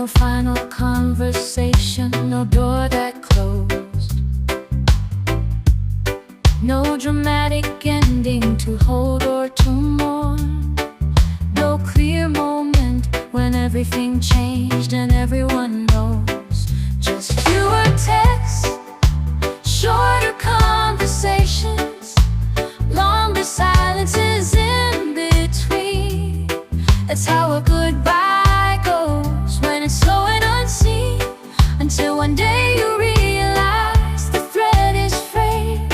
No final conversation, no door that closed. No dramatic ending to hold or to mourn. No clear moment when everything changed and everyone knows. Just fewer texts, shorter conversations, longer silences in between. That's how a goodbye goes when it's slow and unseen. Until one day you realize the thread is frayed,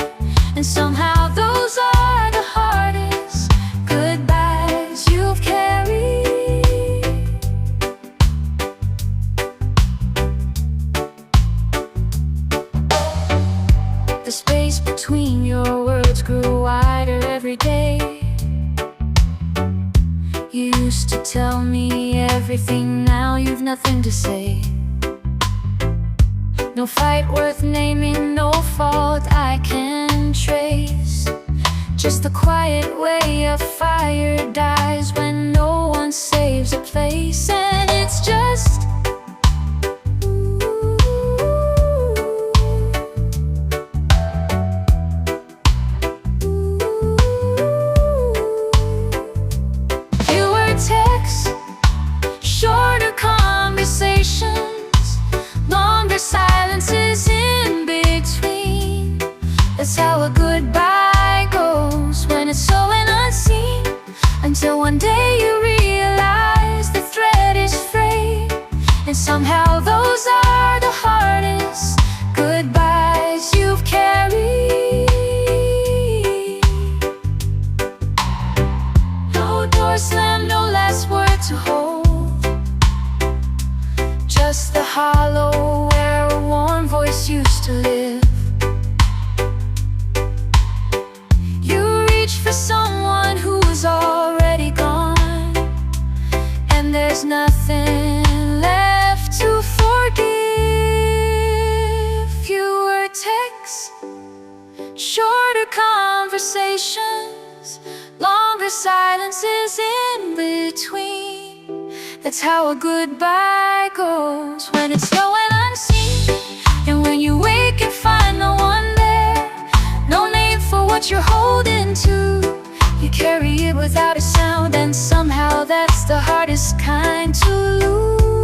and somehow those are the hardest goodbyes you've carried. The space between your words grew wider every day. You used to tell me everything, now you've nothing to say. No fight worth naming, no fault I can trace. Just the quiet way a fire dies when no one saves a place. And it's just fewer texts, shorter conversations, longer silences in between. That's how a goodbye goes when it's slow and unseen. Until one day you realize the thread is frayed, and somehow those are the hardest goodbyes you've carried. No door slam, no last word to hold. Just the hollow where a warm voice used to live. You reach for someone who's already gone, and there's nothing left to forgive. Fewer texts, shorter conversations, longer silences in between. That's how a goodbye goes when it's slow and unseen. And when you wake and find no one there, no name for what you're holding to, you carry it without a sound, and somehow that's the hardest kind to lose.